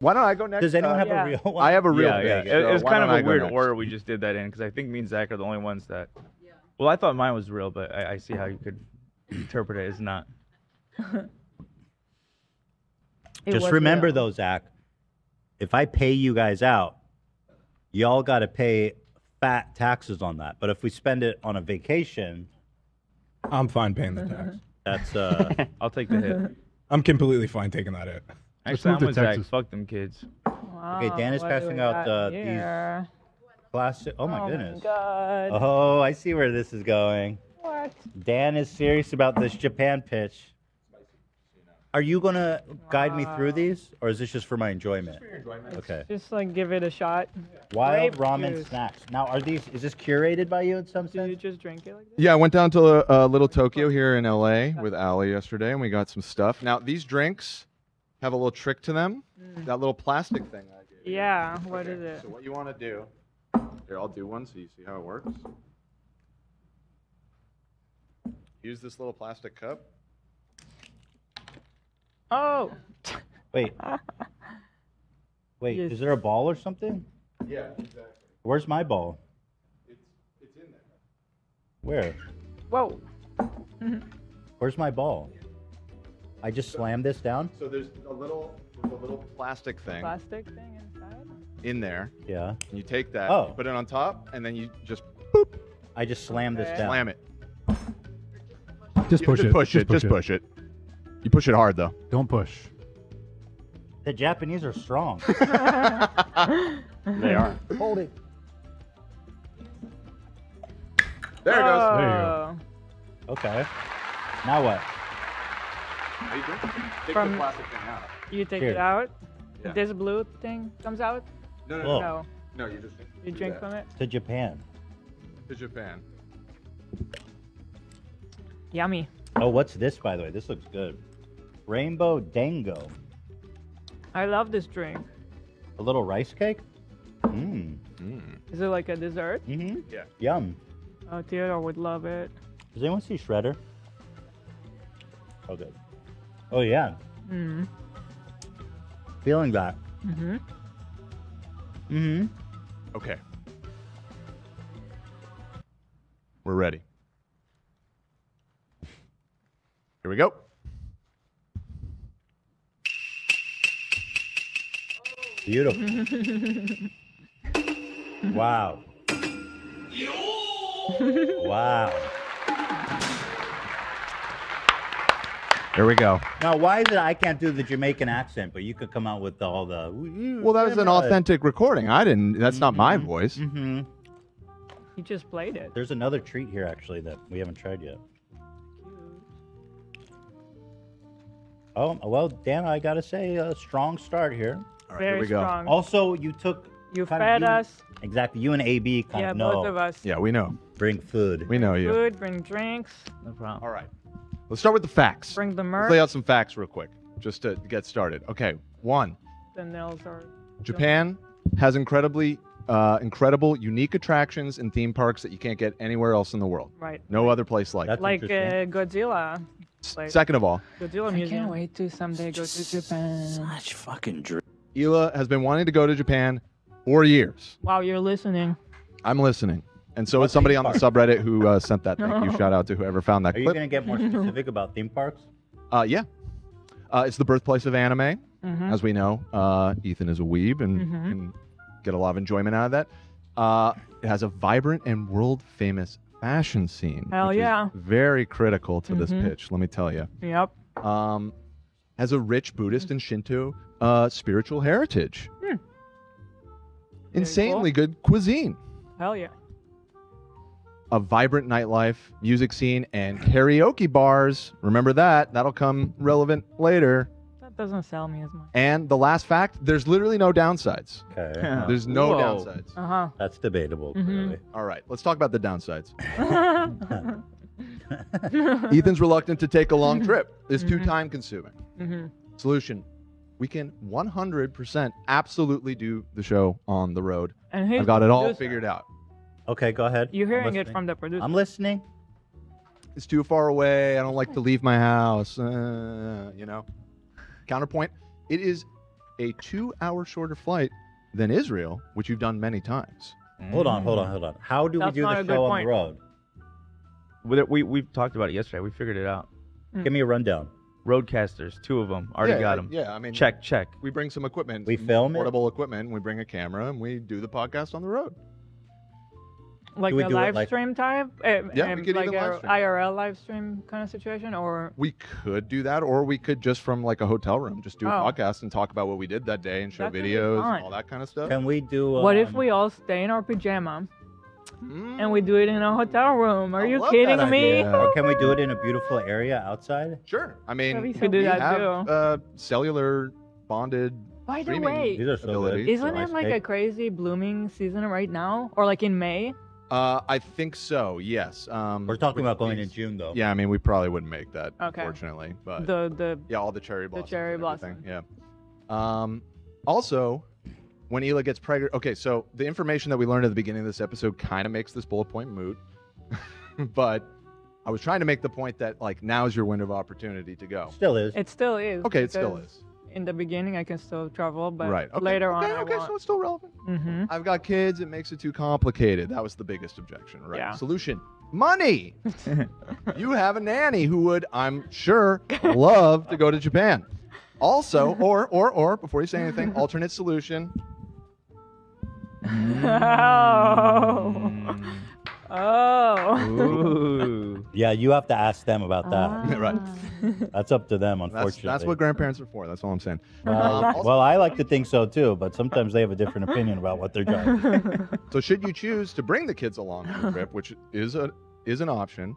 Why don't I go next? Does anyone have a real one? I have a real Yeah. big. So It's why kind of don't I a go weird next? order we just did that in because I think me and Zach are the only ones that. Well, I thought mine was real, but I see how you could interpret it as not. Just remember though, Zach, if I pay you guys out, y'all got to pay fat taxes on that. But if we spend it on a vacation, I'm fine paying the tax. That's I'll take the hit. I'm completely fine taking that hit. Actually, I'm with Zach. Fuck them kids. Okay, Dan is passing out these plastic. Oh my goodness. God. Oh, I see where this is going. What? Dan is serious about this Japan pitch. Are you gonna guide me through these, or is this just for my enjoyment? Just for your enjoyment. Okay. Just like give it a shot. Wild Grape ramen juice. snacks. Now, is this curated by you in some sense? You just drink it like that? Yeah, I went down to Little Tokyo here in LA with Ali yesterday, and we got some stuff. Now, these drinks have a little trick to them. That little plastic thing I gave you. Yeah, what is it? So what you want to do, here, I'll do one so you see how it works. Use this little plastic cup. Oh. Wait. Wait, Yes. is there a ball or something? Yeah, exactly. Where's my ball? It's in there. Where? Whoa. Where's my ball? I just slammed this down? So there's a little plastic thing Plastic thing inside? in there. Yeah. And you take that, Oh. you put it on top, and then you just I just slammed this down. slam it. Just push it. Just push it. You push it hard though. Don't push. The Japanese are strong. They are. Hold it. There it goes. There you go. Okay. Now what? How you doing? Take From- the plastic thing out. You take Here. it out. Yeah. This blue thing comes out. No, Whoa. No. No, you just You do drink that. from it. To Japan. To Japan. Yummy. Oh, what's this, by the way? This looks good. Rainbow Dango. I love this drink. A little rice cake? Mmm. Is it like a dessert? Mm-hmm. Yeah. Yum. Oh, Theodore would love it. Does anyone see Shredder? Oh, good. Oh, yeah. Mm. Feeling that. Mm-hmm. Mm-hmm. Okay. We're ready. Here we go. Beautiful. Wow. Wow. Here we go. Now, why is it I can't do the Jamaican accent, but you could come out with all the... Well, that was an authentic recording. I didn't. That's not my voice. Mm-hmm. You just played it. There's another treat here, actually, that we haven't tried yet. Oh, well, Dan, I got to say, a strong start here. All right, Very here we go. strong. Also, you took... You kind of fed you- us. Exactly. You and AB kind Yeah, of know. both of us. Yeah, we know. Bring food. We know you. Food, bring drinks, No problem. All right. Let's start with the facts. bring the Let's merch. lay out some facts real quick, just to get started. Okay. 1. The nails are. Japan has incredible, unique attractions and theme parks that you can't get anywhere else in the world. Right. No other place like That's it. Like interesting. Godzilla. Like Second of all, Godzilla I Museum. can't wait to someday go to Japan. Such fucking dream. Hila has been wanting to go to Japan for years. Wow, you're listening. I'm listening. And so What is somebody theme on the park? subreddit who sent that. Thank you. Shout out to whoever found that Are you clip. going to get more specific about theme parks? Yeah. It's the birthplace of anime, Mm-hmm. as we know. Ethan is a weeb and can get a lot of enjoyment out of that. It has a vibrant and world-famous fashion scene. Hell which yeah. is very critical to this Mhm. pitch, let me tell you. Yep. Has a rich Buddhist and Shinto spiritual heritage. Insanely good cuisine. Hell yeah. A vibrant nightlife, music scene, and karaoke bars. Remember that. That'll come relevant later. That doesn't sell me as much. And the last fact, there's literally no downsides. Okay. There's no Whoa. downsides. Uh huh. That's debatable, Mhm. clearly. All right, let's talk about the downsides. Ethan's reluctant to take a long trip. It's too time consuming. Mm-hmm. Solution. We can 100% absolutely do the show on the road. And he's I've got it all producer. figured out. Okay, go ahead. You're I'm hearing it listening. from the producer. I'm listening. It's too far away. I don't like to leave my house. You know. Counterpoint. It is a 2-hour shorter flight than Israel, which you've done many times. Hold on. How do That's we do not the a good show on point. the road? We talked about it yesterday. We figured it out. Give me a rundown. Roadcasters, 2 of them. Already got them. Yeah, I mean, Check. we bring some equipment. We some film it? portable equipment. We bring a camera, and we do the podcast on the road. Like Do we a do it live like- stream type? Yeah, we could like even a live stream. IRL live stream kind of situation, or We could do that, or we could just from like a hotel room, just do a Oh. podcast and talk about what we did that day and show That could be videos fun. and all that kind of stuff. Can we do? what if we all stay in our pajama Mm. and we do it in a hotel room? Are I you love kidding that me? idea. Or can we do it in a beautiful area outside? Sure. I mean, we could do we that have too. Cellular bonded. By the streaming way, These are so ability, good. isn't so it like a crazy blooming season right now, or like in May? I think so. Yes. We're talking with about going in these- June though. Yeah, I mean, we probably wouldn't make that, Okay. unfortunately. But The yeah, all the cherry blossoms. cherry and everything, blossom. Yeah. Also, when Hila gets pregnant. Okay, so the information that we learned at the beginning of this episode kind of makes this bullet point moot. But I was trying to make the point that like now is your window of opportunity to go. Still is. it still is. Okay, it still because is. In the beginning, I can still travel, but Right. Okay. later okay, on, I okay, won't. so it's still relevant. Mm-hmm. I've got kids. It makes it too complicated. That was the biggest objection, right? Yeah. Solution: money. You have a nanny who would, I'm sure, love to go to Japan. Also, or before you say anything, alternate solution. Oh. Ooh. Yeah, you have to ask them about that. Right. That's up to them, That's, unfortunately. that's what grandparents are for. That's all I'm saying. Well, I like to think so too, but sometimes they have a different opinion about what they're driving. So should you choose to bring the kids along on the trip, which is an option,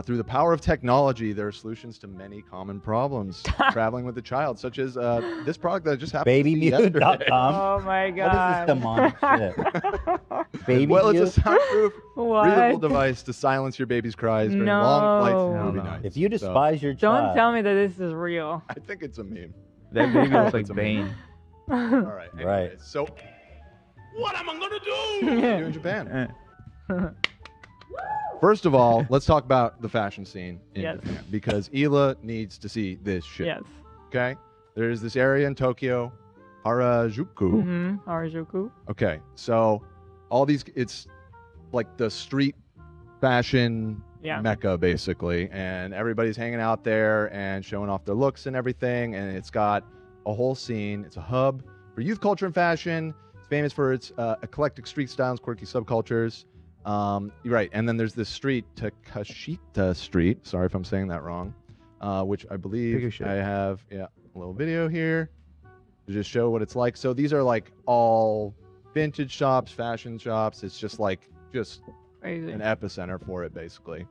through the power of technology, there are solutions to many common problems traveling with a child, such as this product that I just happened to see yesterday. Babymute.com. Oh my What is god. this demonic shit? Baby Well, Mute? it's a soundproof, breathable What? device to silence your baby's cries during long flights No. and movie No, no. nights. If you despise your Don't child, tell me that this is real. I think it's a meme. That baby looks like It's a Bane. All right. Right. anyways, So, what am I gonna do in Japan? First of all, let's talk about the fashion scene in Yes. Japan because Hila needs to see this shit. Yes. Okay. There's this area in Tokyo, Harajuku. Mm-hmm. Harajuku. Okay. So, all these, it's like the street fashion Yeah. mecca basically, and everybody's hanging out there and showing off their looks and everything, and it's got a whole scene. It's a hub for youth culture and fashion. It's famous for its eclectic street styles, quirky subcultures. You're right, and then there's this street, Takashita Street. Sorry if I'm saying that wrong, which I believe Take a shit. I have a little video here to just show what it's like. So these are like all vintage shops, fashion shops. It's just like Crazy. an epicenter for it, basically.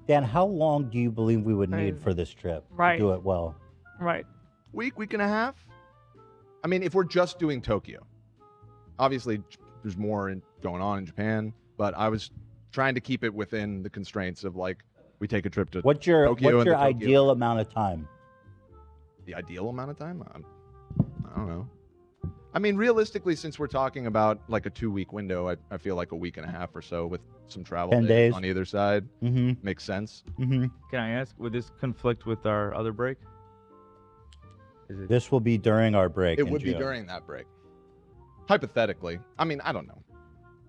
Dan, how long do you believe we would need Crazy. for this trip Right. to do it well? Right. Week and a half. I mean, if we're just doing Tokyo, obviously there's more going on in Japan, but I was trying to keep it within the constraints of like we take a trip to What's your Tokyo and the Tokyo- ideal amount of time? the ideal amount of time. I don't know. I mean, realistically, since we're talking about like a 2-week window, I feel like a week and a half or so with some travel 10 days. on either side Mm-hmm. makes sense. Mm-hmm. Can I ask, would this conflict with our other break? Is it? This will be during our break. It in would be June. during that break. Hypothetically. I mean, I don't know.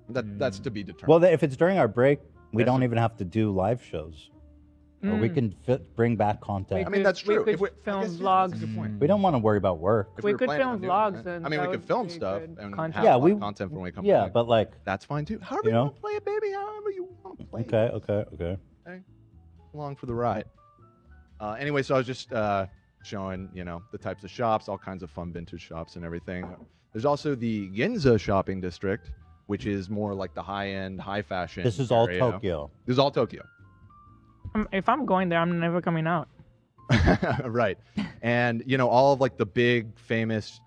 That's to be determined. Well, if it's during our break, we That's don't a- even have to do live shows. Or we Mm. can bring back content. I mean, that's true. We If could I film guess, yeah, vlogs. that's a good point. We don't want to worry about work. If We were could planning film on doing vlogs that. and I mean, that we could would film be stuff good and content. have Yeah, a lot we- of content for when we come Yeah, back. but like, That's fine too. However You you know? want to play it, baby. However you want to play it. okay. Along for the ride. Anyway, so I was just showing, the types of shops, all kinds of fun vintage shops and everything. There's also the Ginza shopping district, which is more like the high-end, high fashion. This is all area. Tokyo. This is all Tokyo. If I'm going there, I'm never coming out. Right. And, all of like the big famous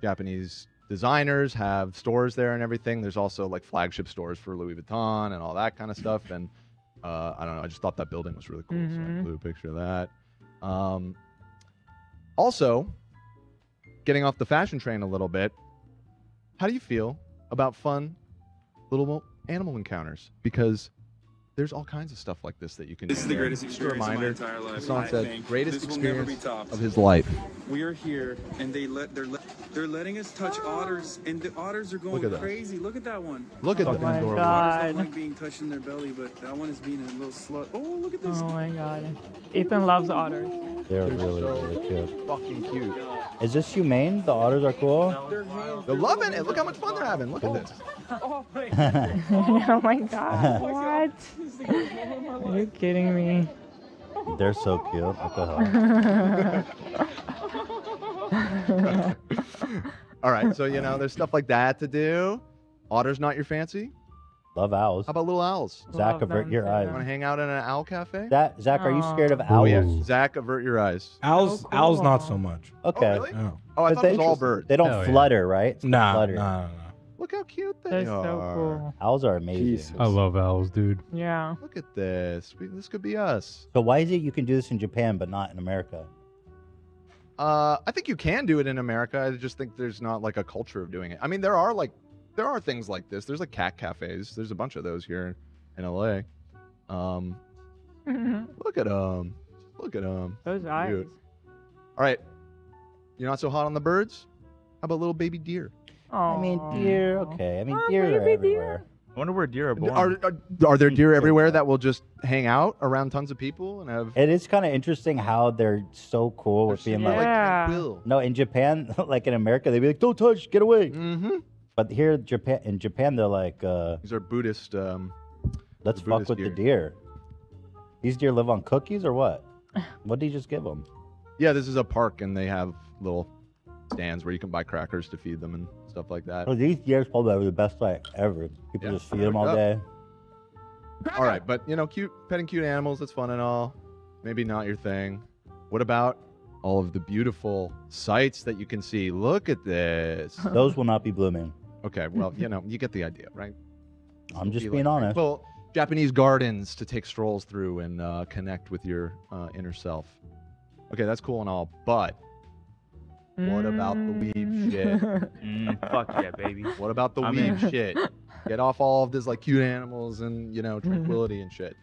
Japanese designers have stores there and everything. There's also like flagship stores for Louis Vuitton and all that kind of stuff. And I don't know, I just thought that building was really cool. So I Mhm. included a picture of that. Also, getting off the fashion train a little bit, how do you feel about fun little animal encounters? Because there's all kinds of stuff like this that you can This do is the there. greatest Just a experience of my reminder, entire life. Hassan I said, think greatest this will never be experience topped. of his life. We are here, and they're letting us touch otters, and the otters are Look going at that. crazy. Look at that one. Look at Oh that. my Otters god. don't like being touched in their belly, but that one is being a little slut. Oh, look at this. Oh my god. Ethan loves otters. They're They're really, so really cute. fucking cute. Is this humane? The otters are cool? They're loving it. Look how much fun they're having. Look at this. Oh my god. What? Are you kidding me? They're so cute. What the hell? All right, so there's stuff like that to do. Otters not your fancy? Love owls. How about little owls? Zach, Love avert them your too. eyes. You want to hang out in an owl cafe? Zach, are you scared of Aw. owls? Oh yeah, Zach, avert your eyes. Owls, Oh, owls, not cool. so much. Okay. Oh, really? No, Oh, I But thought it was all they- birds. They don't Hell yeah. flutter, right? It's not nah, flutter. nah. Look how cute they They're are. so cool. Owls are amazing. Jesus. I love owls, dude. Yeah. Look at this. This could be us. So why is it you can do this in Japan but not in America? I think you can do it in America. I just think there's not like a culture of doing it. I mean, there are things like this. There's like cat cafes. There's a bunch of those here in LA. Look at them. Look at them. Those eyes. Cute. All right. You're not so hot on the birds? How about little baby deer? I mean, deer, okay. I mean, Oh, deer are baby everywhere. I wonder where deer are born. Are there deer everywhere that will just hang out around tons of people and have It is kind of interesting how they're so cool with being like, Yeah. tranquil? no, in Japan, like in America, they'd be like, don't touch, get away. Mm-hmm. But here, in Japan, they're like, These are Buddhist. let's the fuck Buddhist with deer. the deer. These deer live on cookies or what? What did you just give them? Yeah, this is a park, and they have little stands where you can buy crackers to feed them and stuff like that. Oh, these deer probably are the best like ever. People Yeah, just feed them all yep. day. All right, but petting cute animals, that's fun and all. Maybe not your thing. What about all of the beautiful sights that you can see? Look at this. Those will not be blooming. Okay, well, you get the idea, right? I'm just Be being like honest. Well, Japanese gardens to take strolls through and connect with your inner self. Okay, that's cool and all, but what about the weeb shit? Fuck yeah, baby. What about the I'm weeb in. shit? Get off all of this like cute animals and tranquility and shit.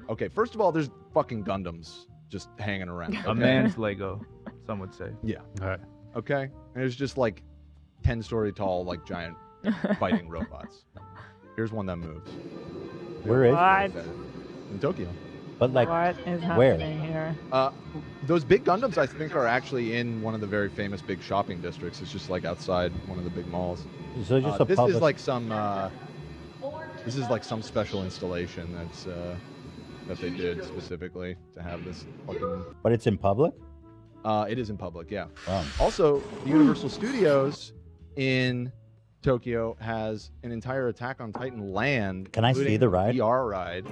Okay, first of all, there's fucking Gundams just hanging around. A okay? man's Lego, some would say. Yeah. All right. Okay. And there's just like 10-story tall like giant fighting robots. Here's one that moves. Where is it? What? In Tokyo. But like, What is where? happening here? Those big Gundams, I think, are actually in one of the very famous big shopping districts. It's just like outside one of the big malls. so just a This public. is like some. This is like some special installation that's that they did specifically to have this fucking. But it's in public. It is in public, yeah. Wow. Also, the Universal Studios in Tokyo has an entire Attack on Titan land. Can I see including the a ride? VR ride,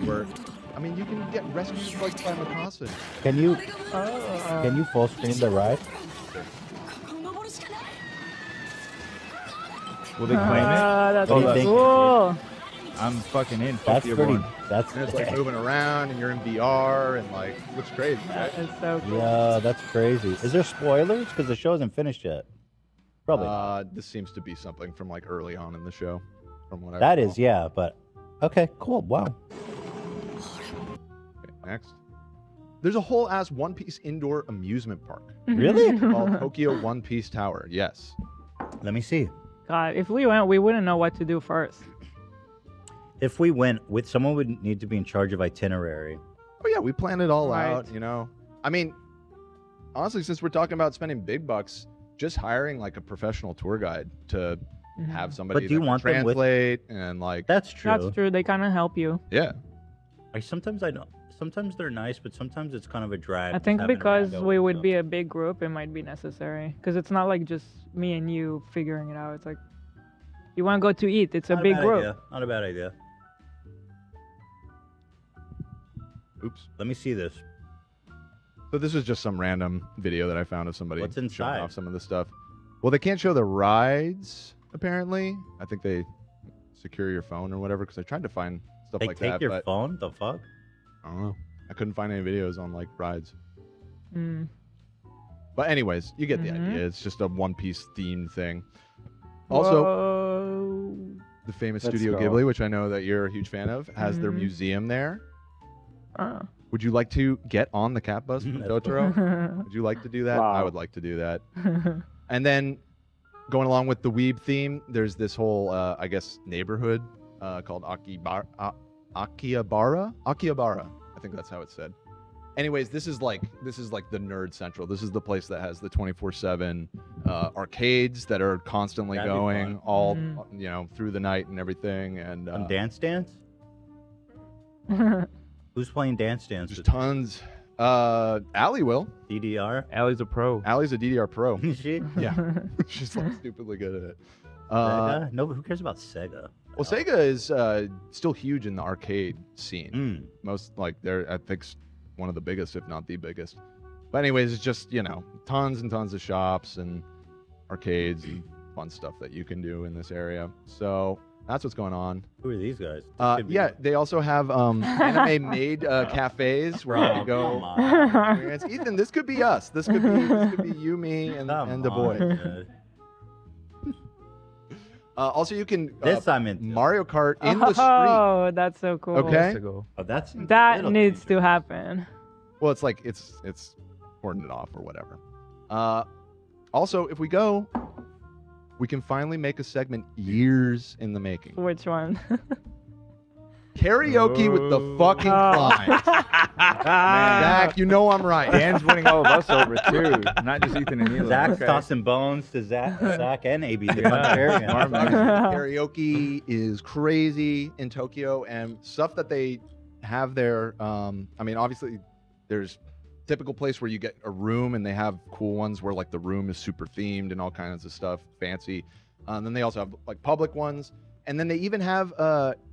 where, I mean, you can get rescued like by Mikasa. Can you Oh. can you full screen the ride? Will they claim it? That's What do you so think? cool. I'm fucking in. That's Fuck pretty. everyone. That's And it's like moving around, and you're in VR, and like looks crazy. Right? That is so cool. yeah, that's crazy. Is there spoilers? Because the show isn't finished yet. Probably. This seems to be something from like early on in the show, from what I That recall. is, yeah. But okay, cool. Wow. Okay, next. There's a whole ass One Piece indoor amusement park Really? called Tokyo One Piece Tower. Yes. Let me see. God, if we went, we wouldn't know what to do first. If we went with someone, would need to be in charge of itinerary. Oh yeah, we planned it all Right. out. I mean, honestly, since we're talking about spending big bucks, just hiring like a professional tour guide to have somebody But do you that want can them with- translate and like That's true. That's true. They kind of help you. yeah. Sometimes I know. Sometimes they're nice, but sometimes it's kind of a drag. I just think having a because rando we with would them. be a big group, it might be necessary. Because it's not like just me and you figuring it out. It's like, you want to go to eat. It's a Not big bad group. idea. Not a bad idea. Oops. Let me see this. So this is just some random video that I found of somebody What's showing inside? off some of the stuff. Well, they can't show the rides apparently. I think they secure your phone or whatever because I tried to find stuff They like take that, your but phone. The fuck? I don't know. I couldn't find any videos on like rides. Mm. But anyways, you get the Mhm. idea. It's just a One Piece themed thing. Also, Whoa. the famous Let's Studio go. Ghibli, which I know that you're a huge fan of, has their Mhm. museum there. Oh. Would you like to get on the cat bus from Totoro? Would you like to do that? I Wow. would like to do that. And then going along with the weeb theme, there's this whole, I guess, neighborhood called Akihabara. Akihabara. I think that's how it's said. Anyways, this is like the nerd central. This is the place that has the 24/7 arcades that are constantly That'd be going fun. all Mhm. through the night and everything. And On Dance Dance? Who's playing Dance Dance? there's with tons. Allie will. DDR? Allie's a pro. Allie's a DDR pro. Is she? Yeah, she's like stupidly good at it. Sega? No, who cares about Sega? Well, Sega is still huge in the arcade scene. Mm. Most like they're I think one of the biggest, if not the biggest. But anyways, it's just tons and tons of shops and arcades and fun stuff that you can do in this area. So that's what's going on. Who are these guys? This could be- Yeah, they also have anime made cafes where you Bro, can go. come on. Experience. Ethan, this could be us. This could be you, me, and Come the boys. on, dude. Also, you can This I'm into. Mario Kart in the street. Oh, that's so cool. Okay. To go. Oh, that's That needs to happen. Well, it's like it's cordoned off or whatever. Also, if we go, we can finally make a segment years in the making. Which one? Karaoke with the fucking Oh. client. Zach, you know I'm right. Dan's winning all of us over too, not just Ethan and Eli. Zach's Okay. tossing bones to Zach and AB the Yeah. contrarian. Smart man. Karaoke is crazy in Tokyo, and stuff that they have there. I mean, obviously, there's typical place where you get a room, and they have cool ones where like the room is super themed and all kinds of stuff, fancy. Then they also have like public ones, and then they even have.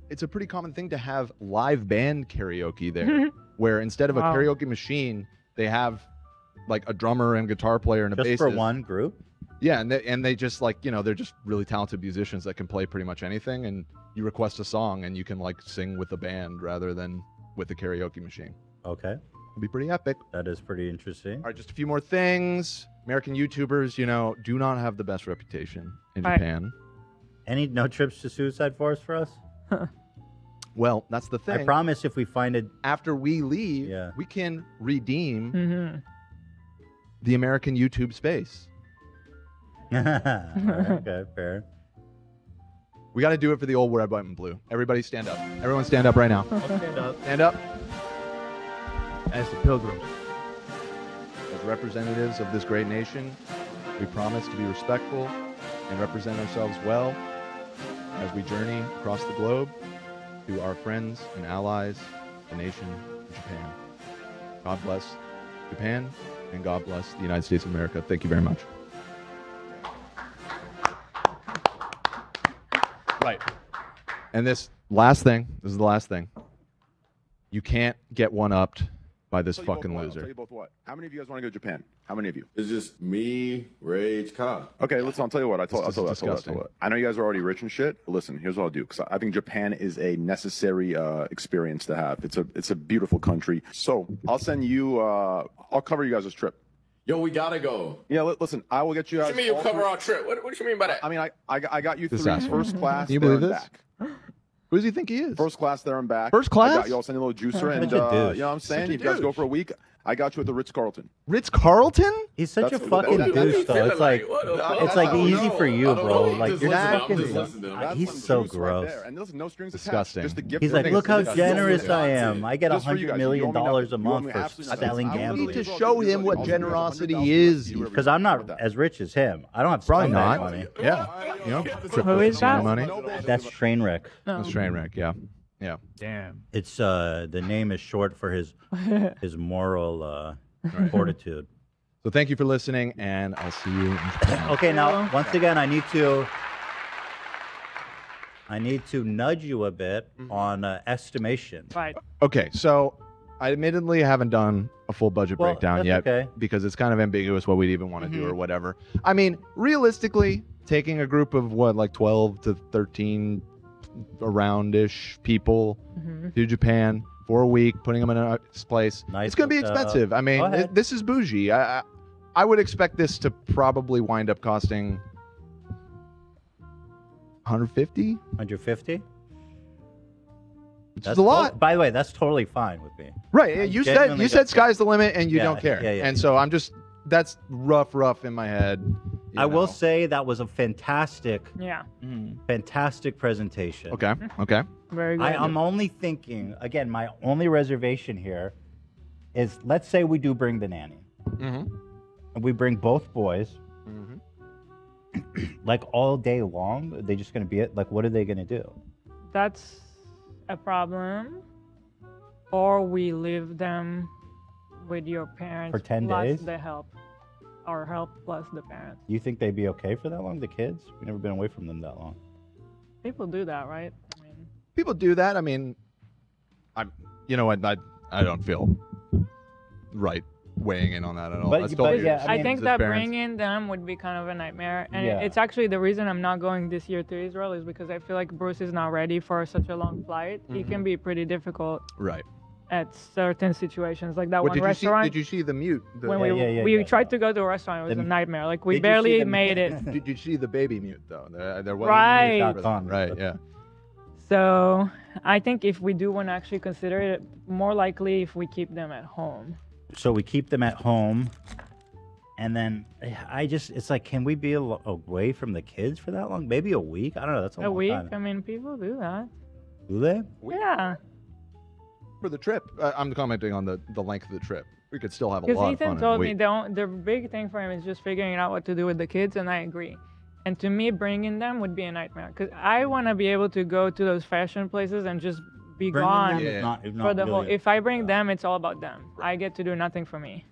It's a pretty common thing to have live band karaoke there, where instead of a Wow. karaoke machine, they have like a drummer and guitar player and a Just bassist. for one group? Yeah, and they just like they're just really talented musicians that can play pretty much anything, and you request a song and you can like sing with the band rather than with the karaoke machine. Okay. It'll be pretty epic. That is pretty interesting. All right, just a few more things. American YouTubers, do not have the best reputation in Right. Japan. No trips to Suicide Forest for us? Well, that's the thing. I promise if we find it. After we leave, Yeah. we can redeem Mm-hmm. the American YouTube space. Okay, fair. We got to do it for the old red, white, and blue. Everybody stand up. Everyone stand up right now. Stand up. Stand up. As the pilgrims. As representatives of this great nation, we promise to be respectful and represent ourselves well as we journey across the globe to our friends and allies, the nation of Japan. God bless Japan, and God bless the United States of America. Thank you very much. Right. And this is the last thing. You can't get one-upped by this fucking I'll loser. tell you both what. How many of you guys want to go to Japan? How many of you? It's just me, Rage, Ka. Okay, listen, I'll tell you what. I'll tell This is you disgusting. what. I know you guys are already rich and shit. But listen, here's what I'll do. Because I think Japan is a necessary experience to have. It's a beautiful country. So I'll send you. I'll cover you guys' trip. Yo, we gotta go. Yeah, listen. I will get you guys. What do you mean you all cover through- our trip? What do you mean by that? I mean, I got you This through asshole. first class. Can you there believe and this? Back. Who does he think he is? First class there and back. First class? I got you. I'll send you a little juicer, and Such a douche. you know what I'm saying. Such a If you guys go douche. for a week, I got you at the Ritz Carlton. Ritz Carlton? He's such That's a what- fucking what do you douche, though. It's like, easy for you, bro. Like, you're not fucking. That's He's some so juice gross. Right there. And listen, no strings Disgusting. attached. Just a gift. He's for like, you. look how This is generous just for I you. am. I get Just for you $100 guys. million You owe me nothing. a You owe month me for absolutely nothing. selling I will You need gambling. to show him what generosity is. Because I'm not as rich as him. I don't have Probably some of that not. money. Yeah. Who is that? Money. That's Trainwreck. That's Trainwreck, yeah. Yeah. Damn. It's the name is short for his moral fortitude. So thank you for listening, and I'll see you in Japan. Okay, now once again, I need to nudge you a bit on estimation. Right. Okay, so I admittedly haven't done a full budget Well, breakdown that's yet okay. because it's kind of ambiguous what we'd even want to do or whatever. I mean, realistically, taking a group of like 12 to 13 around-ish people to Japan for a week, putting them in a place, Nice it's going to be hotel. expensive. I mean, Go ahead. this is bougie. I would expect this to probably wind up costing 150. 150. It's a lot. By the way, that's totally fine with me. Right. You said sky's the limit and you Yeah, don't care. yeah. And so I'm just that's rough in my head. I will say that was a fantastic presentation. Okay. Okay. Very good. I'm only thinking, again, my only reservation here is, let's say we do bring the nanny. Mm-hmm. And we bring both boys. Mm-hmm. Like all day long, are they just going to be it? Like, what are they going to do? That's a problem. Or we leave them with your parents For 10 plus days? the help. Or help plus the parents. You think they'd be okay for that long, the kids? We've never been away from them that long. People do that, right? People do that. I mean, you know what? I don't feel right weighing in on that at all. But- That's but totally yeah, I think that parents. bringing them would be kind of a nightmare. And Yeah. it's actually the reason I'm not going this year to Israel is because I feel like Bruce is not ready for such a long flight. It Mm-hmm. can be pretty difficult Right. at certain situations. Like that What one did you see? restaurant. Did you see the mute? When we tried to go to a restaurant, it was a nightmare. Like we Did you see barely the- made it. Did you see the baby mute though? There wasn't Right. a mute for that. Right. Yeah. So I think if we do want to actually consider it, more likely if we keep them at home. So we keep them at home. And then it's like, can we be away from the kids for that long? Maybe a week? I don't know. That's a A long week? time. I mean, people do that. Do they? Yeah. For the trip, I'm commenting on the length of the trip. We could still have a Because lot of fun. Ethan in a told me week. the big thing for him is just figuring out what to do with the kids, and I agree. And to me, bringing them would be a nightmare because I want to be able to go to those fashion places and just be Bringing gone them is not- is for not the whole. really- If I bring them, it's all about them. I get to do nothing for me.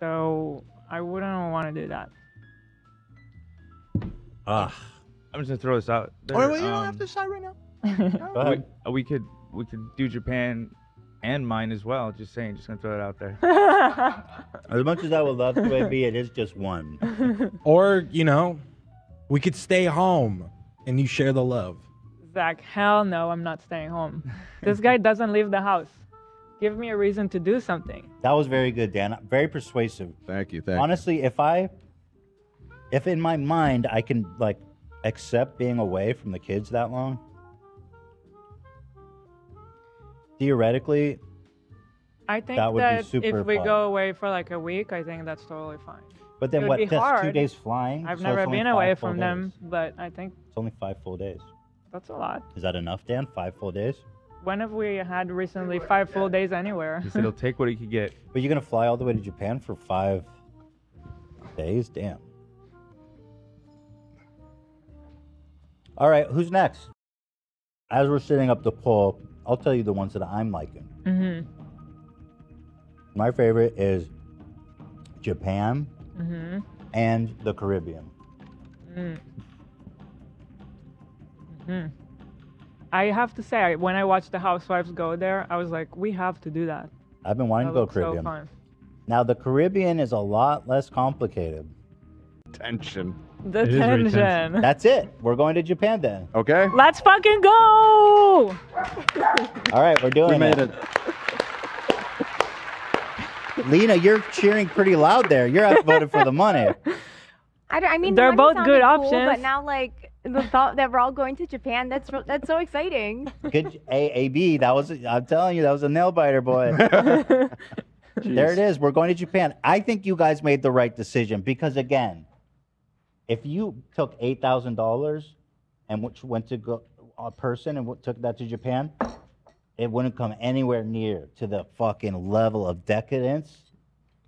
So I wouldn't want to do that. I'm just gonna throw this out. There. Oh, wait, you don't have to decide right now. We could do Japan and mine as well. Just saying, just gonna throw it out there. As much as I would love to be, it is just one. Or, we could stay home and you share the love. Zach, hell no, I'm not staying home. This guy doesn't leave the house. Give me a reason to do something. That was very good, Dan. Very persuasive. Thank you. Honestly, if in my mind I can like accept being away from the kids that long, theoretically, I think that would be super if we fun. go away for like a week, I think that's totally fine. But then It would what? be That's hard. 2 days flying. I've so never it's only been 5 away full from days. them, but I think It's only 5 full days. that's a lot. Is that enough, Dan? 5 full days? When have we had recently 5 full days anywhere? He said he'll take what he could get. But you're gonna fly all the way to Japan for 5 days? Damn. All right, who's next? As we're setting up the poll, I'll tell you the ones that I'm liking. Mhm. My favorite is Japan Mhm. and the Caribbean. Mm. Mhm. I have to say, when I watched the Housewives go there, I was like, we have to do that. I've been wanting That to go looks so Caribbean. fun. Now the Caribbean is a lot less complicated. Tension. The tension. That's it. We're going to Japan then. Okay. Let's fucking go! All right, we're doing We made it. Lena, you're cheering pretty loud there. You're outvoted for the money. I mean, They're the money both good sounded cool, options. but now, like, the thought that we're all going to Japan, that's so exciting. Good AB. I'm telling you, that was a nail biter, boy. There it is. We're going to Japan. I think you guys made the right decision because, again, if you took $8,000 and went to go a person and took that to Japan, it wouldn't come anywhere near to the fucking level of decadence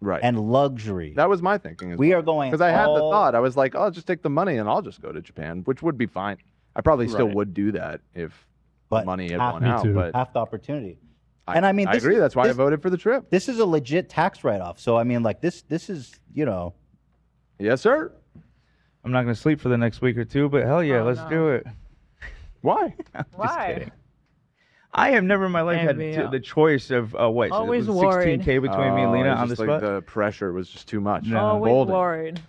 Right. and luxury. That was my thinking. As We well. are going because I had the all- thought. I was like, oh, I'll just take the money and I'll just go to Japan, which would be fine. I probably still Right. would do that if But money had half- won out. But half the opportunity. And I mean, I this agree. is- That's why I this- voted for the trip. This is a legit tax write-off. So I mean, like this is Yes, sir. I'm not gonna sleep for the next week or two, but hell yeah, Oh, let's no. do it. Why? Why? kidding. I have never in my life had NBL. the choice of what? Always was it worried. 16K between me and Lena on the just spot. The pressure was just too much. No. Always Bolded. worried.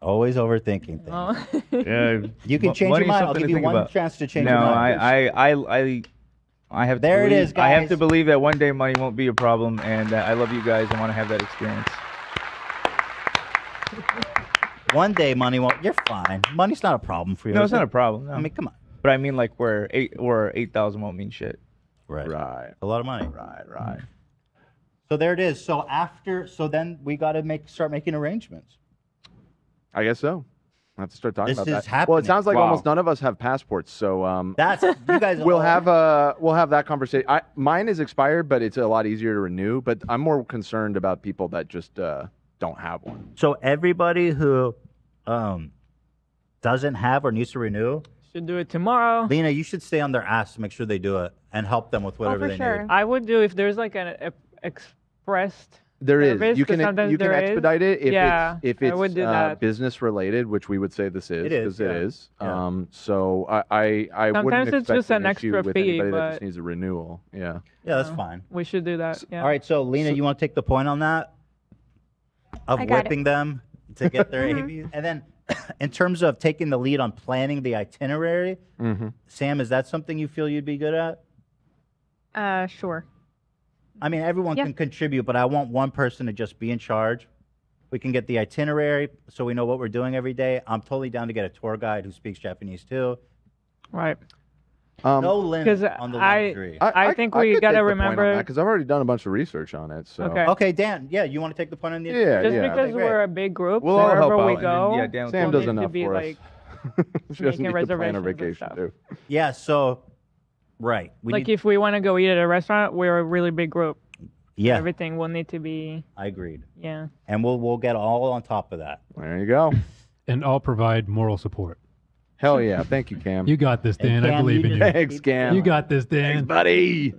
always overthinking things. Oh. Yeah, You can change money your is mind. I'll something to give you think one about. chance to change no, your mind. I have to There it believe, is, I have guys. to believe that one day money won't be a problem, and I love you guys and want to have that experience. One day money won't. You're fine. Money's not a problem for you. No, is it's not it? a problem. No. I mean, come on. But I mean, like, where 8,000 won't mean shit. Right. Right. A lot of money. Right. So there it is. So then we got to start making arrangements. I guess so. I have to start talking This about is that. Well, it happening. sounds like Wow. almost none of us have passports, so That's you guys. we'll have that conversation. Mine is expired, but it's a lot easier to renew. But I'm more concerned about people that just don't have one. So everybody who doesn't have or needs to renew, Should do it tomorrow. Lena, you should stay on their ass to make sure they do it and help them with whatever for they sure. need. I would do if there's like an expressed. There is. service, You 'cause can sometimes you can there is. expedite it if Yeah, it's I would do that. business related, which we would say this is. It is, 'Cause it yeah. is. Yeah. So I Sometimes wouldn't it's expect just an issue extra with fee, anybody that just but- needs a renewal. Yeah. Yeah, that's fine. We should do that. Yeah. All right, so Lena, you want to take the point on that of I got it. whipping them to get their ABs, and then in terms of taking the lead on planning the itinerary, Mm-hmm. Sam, is that something you feel you'd be good at? Sure. I mean, everyone Yeah. can contribute, but I want one person to just be in charge. We can get the itinerary so we know what we're doing every day. I'm totally down to get a tour guide who speaks Japanese too. Right. No limit 'Cause on the I- luxury. I think we gotta remember- because I've already done a bunch of research on it. So Okay. Okay, Dan. Yeah, you want to take the point on the Yeah, Just yeah. because Okay, great. we're a big group, We'll all help wherever we out, and go, then, yeah, Dan will Sam we'll does need to enough be for like, us. She doesn't making need to plan a reservations and vacation stuff. too. Yeah, so right. We like need, if we want to go eat at a restaurant, we're a really big group. yeah, Everything will need to be, I agreed. yeah. And we'll get all on top of that. There you go. And I'll provide moral support. Hell yeah. Thank you, Cam. You got this, Dan. Cam, I believe you in you. just- Thanks, Cam. You got this, Dan. Thanks, buddy.